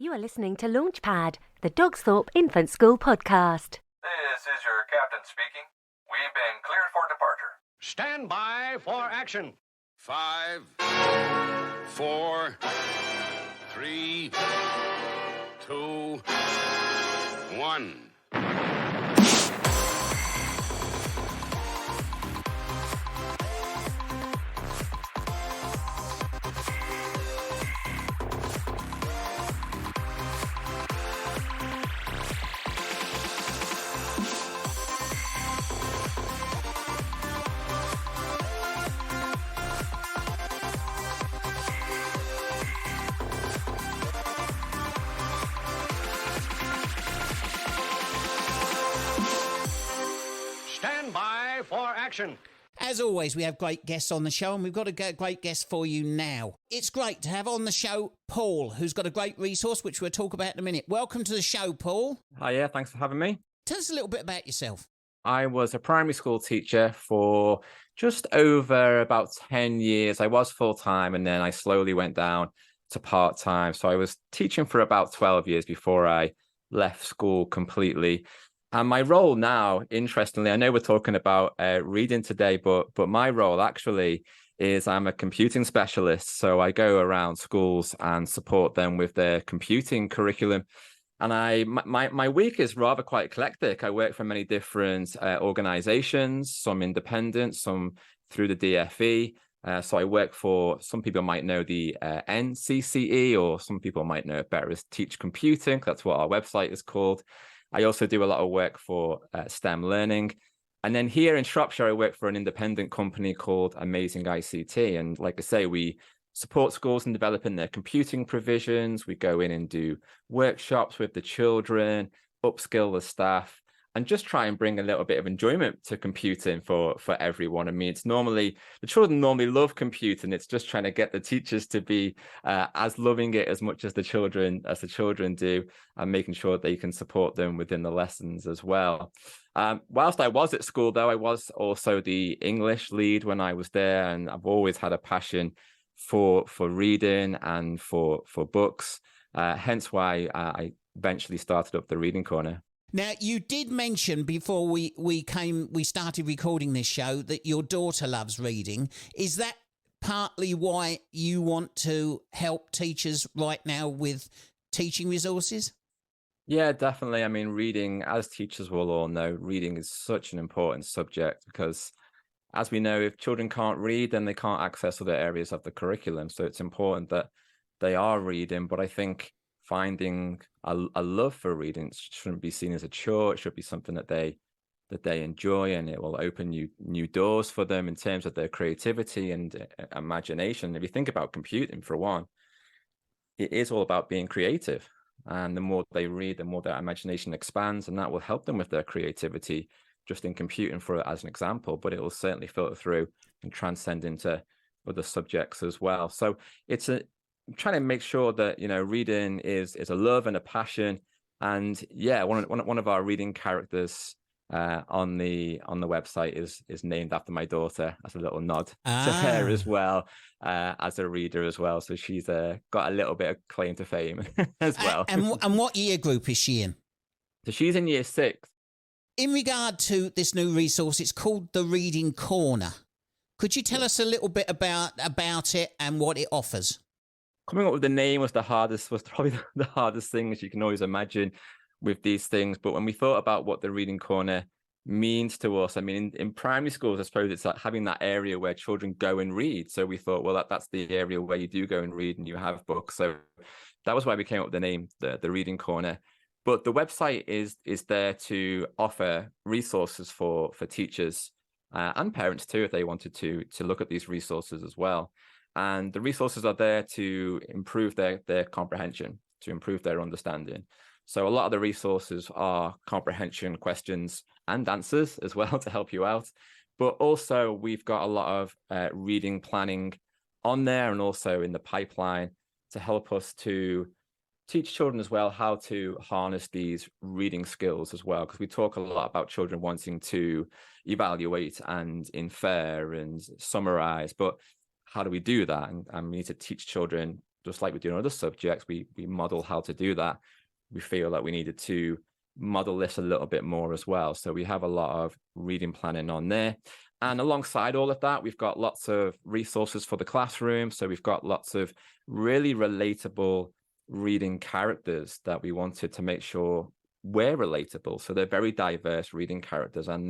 You are listening to Launchpad, the Dogsthorpe Infant School podcast. This is your captain speaking. We've been cleared for departure. Stand by for action. 5, 4, 3, 2, 1. Stand by for action. As always, we have great guests on the show, and we've got a great guest for you now. It's great to have on the show Paul, who's got a great resource, which we'll talk about in a minute. Welcome to the show, Paul. Hi, yeah, thanks for having me. Tell us a little bit about yourself. I was a primary school teacher for just over about 10 years. I was full-time, and then I slowly went down to part-time. So I was teaching for about 12 years before I left school completely. And my role now, interestingly, I know we're talking about reading today, but my role actually is I'm a computing specialist. So I go around schools and support them with their computing curriculum. And my week is rather quite eclectic. I work for many different organizations, some independent, some through the DFE. So I work for, some people might know the NCCE, or some people might know it better as Teach Computing. That's what our website is called. I also do a lot of work for STEM Learning. And then here in Shropshire, I work for an independent company called Amazing ICT. And like I say, we support schools in developing their computing provisions. We go in and do workshops with the children, upskill the staff, and just try and bring a little bit of enjoyment to computing for everyone. I mean, it's normally, the children normally love computing. It's just trying to get the teachers to be as loving it as much as the children do, and making sure they can support them within the lessons as well. Whilst I was at school, though, I was also the English lead when I was there, and I've always had a passion for reading and for books, hence why I eventually started up the Reading Corner. Now, you did mention before we started recording this show that your daughter loves reading. Is that partly why you want to help teachers right now with teaching resources? Yeah, definitely. I mean, reading, as teachers will all know, reading is such an important subject because, as we know, if children can't read, then they can't access other areas of the curriculum. So it's important that they are reading. But I think finding a love for reading shouldn't be seen as a chore. It should be something that they enjoy, and it will open new doors for them in terms of their creativity and imagination. If you think about computing, for one, it is all about being creative. And the more they read, the more their imagination expands, and that will help them with their creativity, just in computing, as an example, but it will certainly filter through and transcend into other subjects as well. So it's trying to make sure that, you know, reading is a love and a passion. And yeah, one of our reading characters on the website is named after my daughter, as a little nod to her as well, as a reader as well. So she's got a little bit of claim to fame as well. And what year group is she in? So she's in year 6. In regard to this new resource, it's called the Reading Corner. Could you tell us a little bit about it and what it offers? Coming up with the name was probably the hardest thing, as you can always imagine with these things. But when we thought about what the Reading Corner means to us, I mean, in primary schools, I suppose it's like having that area where children go and read. So we thought, well, that's the area where you do go and read and you have books. So that was why we came up with the name, the Reading Corner. But the website is there to offer resources for teachers and parents too, if they wanted to look at these resources as well. And the resources are there to improve their comprehension, to improve their understanding. So a lot of the resources are comprehension questions and answers as well to help you out. But also we've got a lot of reading planning on there, and also in the pipeline to help us to teach children as well how to harness these reading skills as well, because we talk a lot about children wanting to evaluate and infer and summarize, but how do we do that? And we need to teach children just like we do in other subjects, we model how to do that. We feel that we needed to model this a little bit more as well. So we have a lot of reading planning on there. And alongside all of that, we've got lots of resources for the classroom. So we've got lots of really relatable reading characters that we wanted to make sure were relatable. So they're very diverse reading characters, and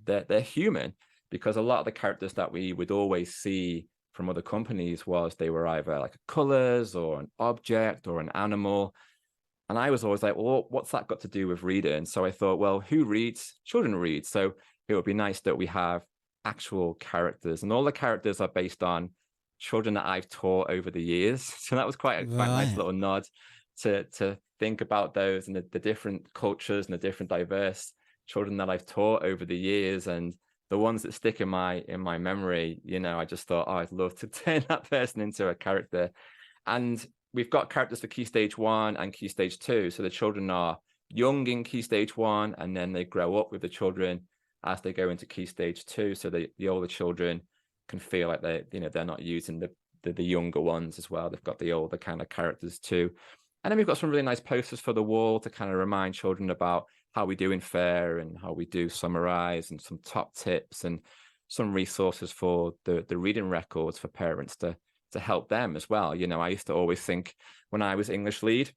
they're human, because a lot of the characters that we would always see from other companies was they were either like colors or an object or an animal. And I was always like, well, what's that got to do with reading? So I thought, well, who reads? Children read. So it would be nice that we have actual characters, and all the characters are based on children that I've taught over the years. So that was quite a nice little nod to think about those and the different cultures and the different diverse children that I've taught over the years, and the ones that stick in my memory. You know, I just thought, oh, I'd love to turn that person into a character. And we've got characters for Key Stage 1 and Key Stage 2. So the children are young in Key Stage 1, and then they grow up with the children as they go into Key Stage 2. So the older children can feel like they're not using the younger ones as well. They've got the older kind of characters too. And then we've got some really nice posters for the wall to kind of remind children about how we do in FAIR and how we do summarize, and some top tips and some resources for the reading records for parents to help them as well. You know, I used to always think when I was English lead,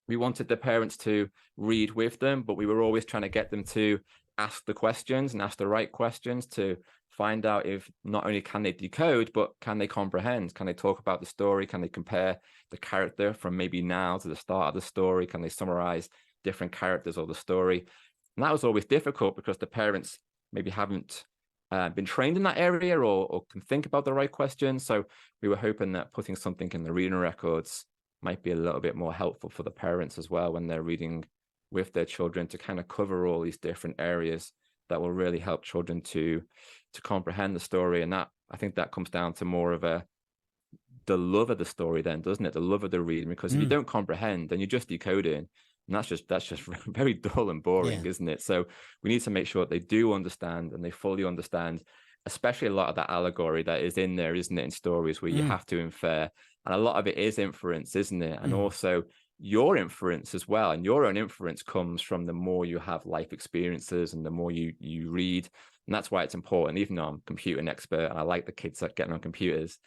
we wanted the parents to read with them, but we were always trying to get them to ask the questions and ask the right questions to find out if not only can they decode, but can they comprehend? Can they talk about the story? Can they compare the character from maybe now to the start of the story? Can they summarize different characters or the story? And that was always difficult because the parents maybe haven't been trained in that area or can think about the right questions. So we were hoping that putting something in the reading records might be a little bit more helpful for the parents as well when they're reading with their children, to kind of cover all these different areas that will really help children to comprehend the story. And that, I think that comes down to more of the love of the story then, doesn't it? The love of the reading, because if you don't comprehend, then you're just decoding, and that's just very dull and boring, isn't it? So we need to make sure that they do understand and they fully understand, especially a lot of that allegory that is in there, isn't it, in stories where you have to infer, and a lot of it is inference, isn't it? And also your inference as well, and your own inference comes from the more you have life experiences and the more you read. And that's why it's important. Even though I'm a computer expert and I like the kids that getting on computers,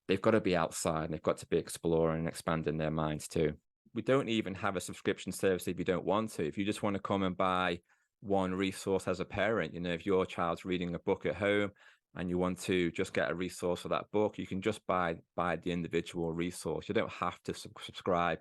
they've got to be outside and they've got to be exploring and expanding their minds too. We don't even have a subscription service if you don't want to. If you just want to come and buy one resource as a parent, you know, if your child's reading a book at home and you want to just get a resource for that book, you can just buy the individual resource. You don't have to subscribe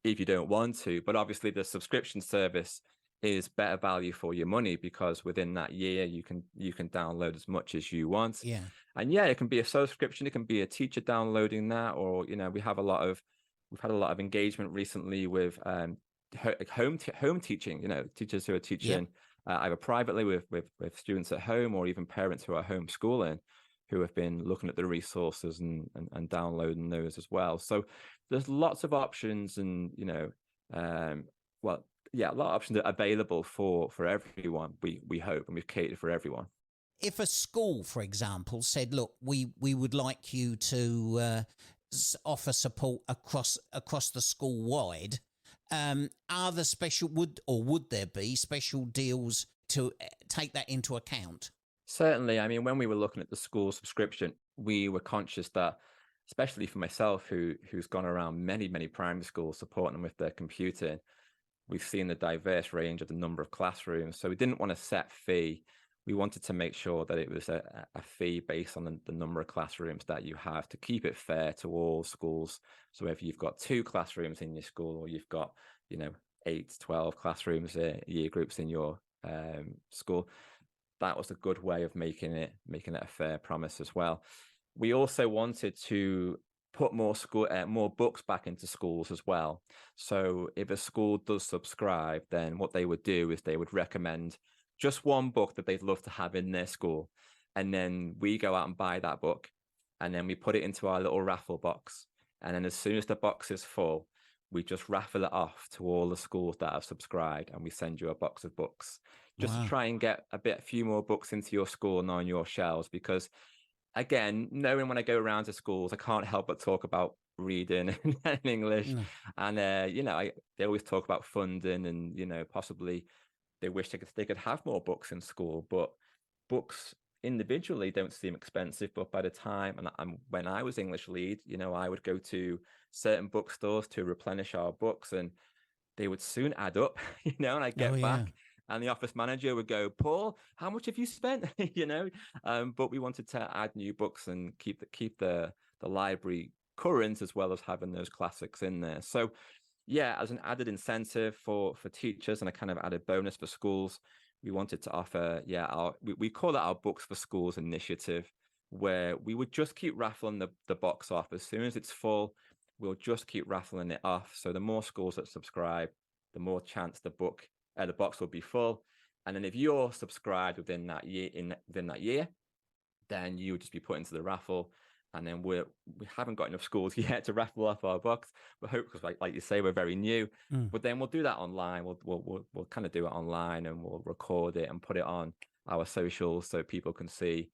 if you don't want to. But obviously the subscription service is better value for your money, because within that year you can download as much as you want. And it can be a subscription, it can be a teacher downloading that, or you know, we've had a lot of engagement recently with home teaching, you know, teachers who are teaching either privately with students at home, or even parents who are homeschooling who have been looking at the resources and downloading those as well. So there's lots of options, and you know, a lot of options are available for everyone, we hope, and we've catered for everyone. If a school, for example, said, look, we would like you to offer support across the school wide, are there would there be special deals to take that into account? Certainly. I mean, when we were looking at the school subscription, we were conscious that, especially for myself, who's gone around many primary schools supporting them with their computing, we've seen the diverse range of the number of classrooms. So we didn't want a set fee. We wanted to make sure that it was a fee based on the number of classrooms that you have, to keep it fair to all schools. So if you've got 2 classrooms in your school, or you've got, you know, 8, 12 classrooms, year groups in your school, that was a good way of making it a fair promise as well. We also wanted to put more books back into schools as well. So if a school does subscribe, then what they would do is they would recommend just one book that they'd love to have in their school, and then we go out and buy that book, and then we put it into our little raffle box, and then as soon as the box is full, we just raffle it off to all the schools that have subscribed, and we send you a box of books just to try and get a few more books into your school and on your shelves. Because again, knowing when I go around to schools, I can't help but talk about reading and English. No. And they always talk about funding, and possibly they wish they could have more books in school, but books individually don't seem expensive. But by the time, and when I was English lead, I would go to certain bookstores to replenish our books, and they would soon add up, and I'd get back, and the office manager would go, "Paul, how much have you spent?" But we wanted to add new books and keep the library current, as well as having those classics in there. So yeah, as an added incentive for teachers and a kind of added bonus for schools, we wanted to offer, we call it our Books for Schools initiative, where we would just keep raffling the box off. As soon as it's full, we'll just keep raffling it off. So the more schools that subscribe, the more chance the box will be full. And then if you're subscribed within that year, then you would just be put into the raffle. And then we haven't got enough schools yet to raffle off our books. We hope, because like you say, we're very new. But then we'll do that online. We'll kind of do it online, and we'll record it and put it on our socials so people can see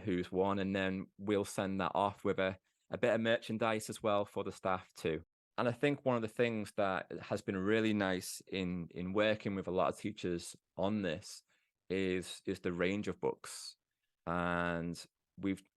who's won. And then we'll send that off with a bit of merchandise as well for the staff too. And I think one of the things that has been really nice in working with a lot of teachers on this is the range of books. And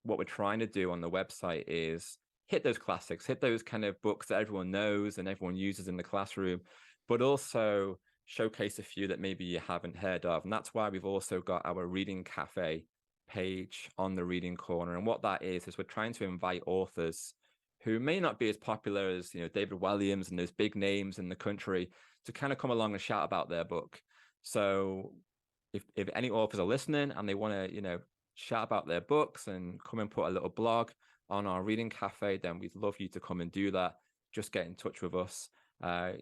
what we're trying to do on the website is hit those classics, hit those kind of books that everyone knows and everyone uses in the classroom, but also showcase a few that maybe you haven't heard of. And that's why we've also got our Reading Cafe page on the Reading Corner. And what that is we're trying to invite authors who may not be as popular as David Walliams and those big names in the country to kind of come along and shout about their book. So if any authors are listening and they want to shout about their books and come and put a little blog on our Reading Cafe, then we'd love you to come and do that. Just get in touch with us.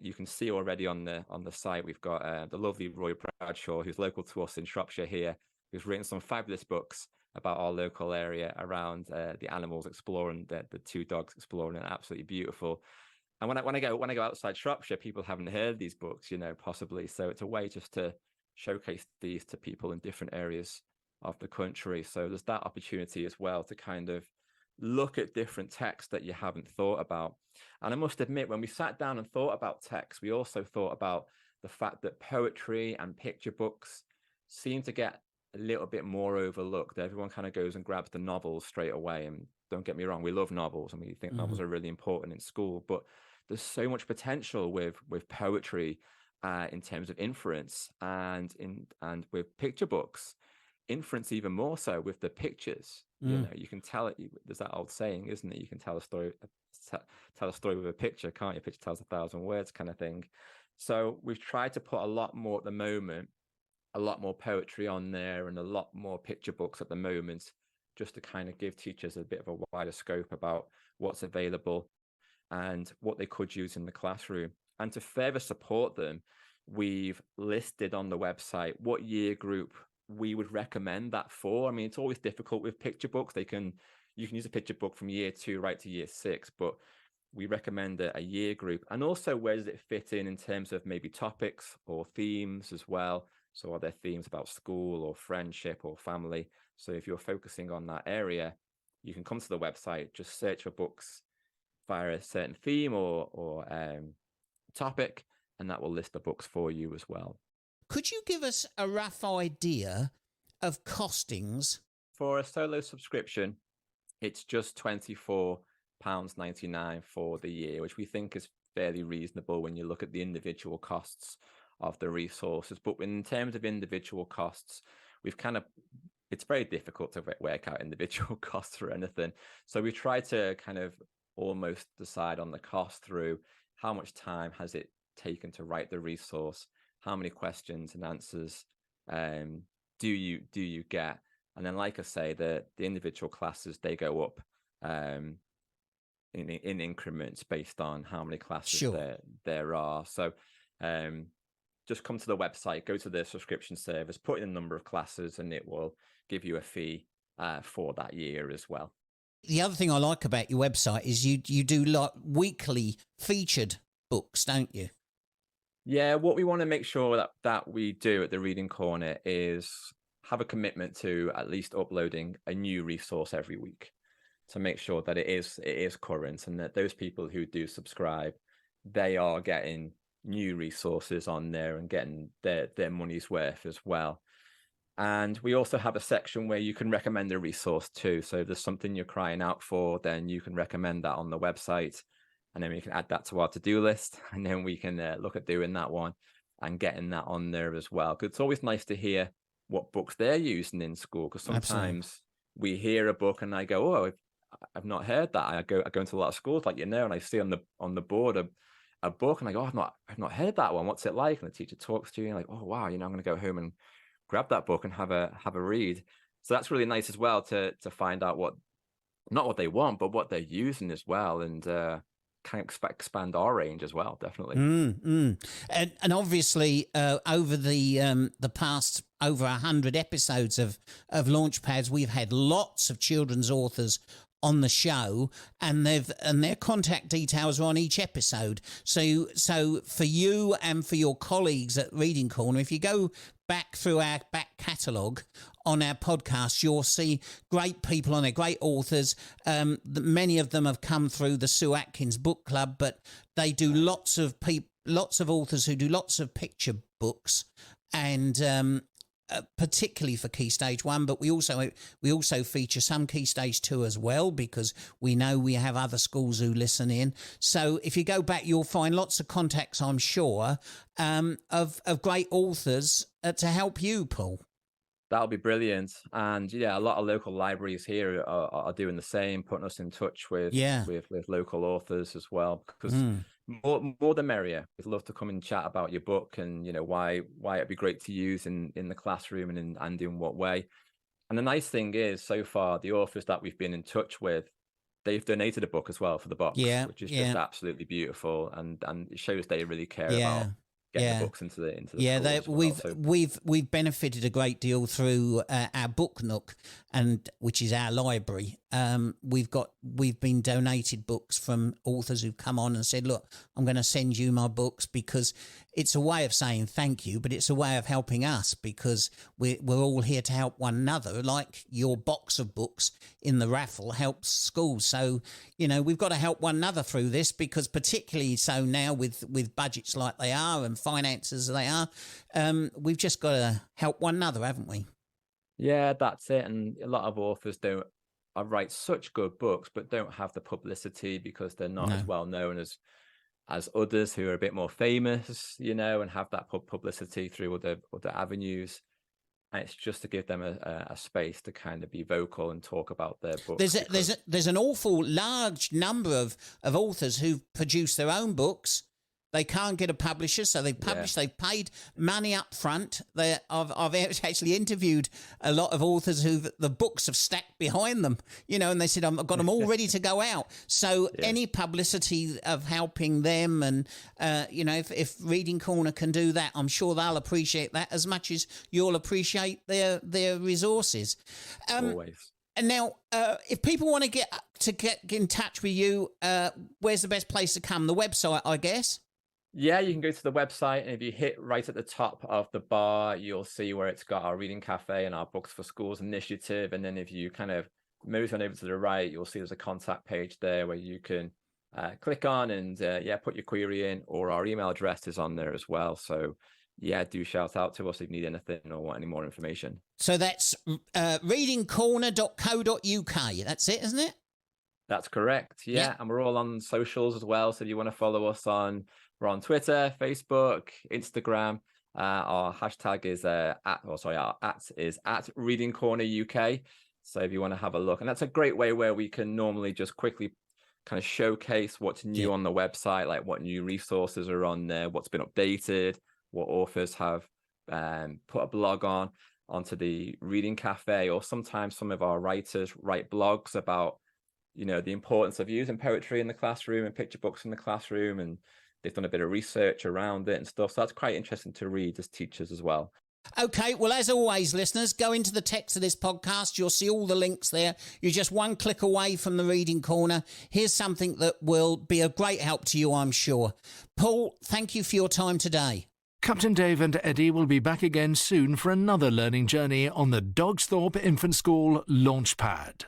You can see already on the site, we've got the lovely Roy Bradshaw, who's local to us in Shropshire here, who's written some fabulous books about our local area around the animals exploring, the two dogs exploring, and absolutely beautiful. And when I go outside Shropshire, people haven't heard these books, possibly. So it's a way just to showcase these to people in different areas of the country. So there's that opportunity as well to kind of look at different texts that you haven't thought about. And I must admit, when we sat down and thought about text, we also thought about the fact that poetry and picture books seem to get a little bit more overlooked. Everyone kind of goes and grabs the novels straight away. And don't get me wrong, we love novels, and we think novels are really important in school, but there's so much potential with poetry in terms of inference, and with picture books, inference even more so with the pictures. You can tell it. There's that old saying, isn't it? You can tell a story with a picture, can't you? A picture tells 1,000 words, kind of thing. So we've tried to put a lot more at the moment, a lot more poetry on there, and a lot more picture books at the moment, just to kind of give teachers a bit of a wider scope about what's available and what they could use in the classroom. And to further support them, we've listed on the website what year group we would recommend that for. I mean, it's always difficult with picture books. You can use a picture book from year 2 right to year 6, but we recommend a year group. And also, where does it fit in terms of maybe topics or themes as well? So are there themes about school or friendship or family? So if you're focusing on that area, you can come to the website, just search for books via a certain theme or topic, and that will list the books for you as well. Could you give us a rough idea of costings? For a solo subscription, it's just £24.99 for the year, which we think is fairly reasonable when you look at the individual costs of the resources. But in terms of individual costs, it's very difficult to work out individual costs for anything. So we try to kind of almost decide on the cost through how much time has it taken to write the resource, how many questions and answers do you get, and then, like I say, the individual classes, they go up in increments based on how many classes there are. So just come to the website, go to the subscription service, put in the number of classes, and it will give you a fee for that year as well. The other thing I like about your website is you do like weekly featured books, don't you? Yeah, what we want to make sure that we do at the Reading Corner is have a commitment to at least uploading a new resource every week. to make sure that it is current, and that those people who do subscribe, they are getting new resources on there and getting their money's worth as well. And we also have a section where you can recommend a resource too. So if there's something you're crying out for, then you can recommend that on the website, and then we can add that to our to-do list, and then we can look at doing that one and getting that on there as well. Because it's always nice to hear what books they're using in school, because sometimes we hear a book and I go, oh, I've not heard that. I go into a lot of schools, like, and I see on the board a book, and I go, oh, I've not heard that one. What's it like? And the teacher talks to you, and like, oh wow, I'm going to go home and grab that book and have a read. So that's really nice as well to find out not what they want, but what they're using as well, and kind of expand our range as well, definitely. And obviously, over the past over 100 episodes of Launchpads, we've had lots of children's authors on the show, and their contact details are on each episode. So for you and for your colleagues at Reading Corner, if you go back through our back catalogue on our podcast, you'll see great people on there, great authors. Many of them have come through the Sue Atkins Book Club, but they do lots of authors who do lots of picture books, and particularly for Key Stage 1, but we also feature some Key Stage 2 as well, because we know we have other schools who listen in. So if you go back, you'll find lots of contacts, I'm sure, of great authors to help you, Paul. That'll be brilliant. And yeah, a lot of local libraries here are doing the same, putting us in touch with local authors as well, because more the merrier. We'd love to come and chat about your book, and why it'd be great to use in the classroom, and in what way. And the nice thing is, so far, the authors that we've been in touch with, they've donated a book as well for the box, which is just absolutely beautiful, and it shows they really care about getting the books into the we've benefited a great deal through our Book Nook, which is our library. We've been donated books from authors who've come on and said, look, I'm going to send you my books, because it's a way of saying thank you, but it's a way of helping us, because we're all here to help one another. Like your box of books in the raffle helps schools. So, we've got to help one another through this, because particularly so now with budgets like they are and finances they are, we've just got to help one another, haven't we? Yeah, that's it. And a lot of authors write such good books, but don't have the publicity, because they're not as well known as others who are a bit more famous, and have that publicity through other avenues. And it's just to give them a space to kind of be vocal and talk about their books. There's an awful large number of authors who've produced their own books. They can't get a publisher, so they've published. They've paid money up front. I've actually interviewed a lot of authors who the books have stacked behind them, and they said, I've got them all ready to go out. So any publicity of helping them, and if Reading Corner can do that, I'm sure they'll appreciate that as much as you'll appreciate their resources. Always. And now, if people want to get in touch with you, where's the best place to come? The website, I guess. Yeah, you can go to the website, and if you hit right at the top of the bar, you'll see where it's got our Reading Cafe and our Books for Schools initiative. And then if you kind of move on over to the right, you'll see there's a contact page there where you can click on and put your query in, or our email address is on there as well. So do shout out to us if you need anything or want any more information. So that's readingcorner.co.uk. That's it, isn't it? That's correct. Yeah. And we're all on socials as well. So if you want to follow us we're on Twitter, Facebook, Instagram. Our hashtag is our @ is @Reading Corner UK. So if you want to have a look, and that's a great way where we can normally just quickly kind of showcase what's new on the website, like what new resources are on there, what's been updated, what authors have put a blog onto the Reading Cafe, or sometimes some of our writers write blogs about, the importance of using poetry in the classroom and picture books in the classroom, and they've done a bit of research around it and stuff. So that's quite interesting to read as teachers as well. Okay, well, as always, listeners, go into the text of this podcast. You'll see all the links there. You're just one click away from the Reading Corner. Here's something that will be a great help to you, I'm sure. Paul, thank you for your time today. Captain Dave and Eddie will be back again soon for another learning journey on the Dogsthorpe Infant School Launchpad.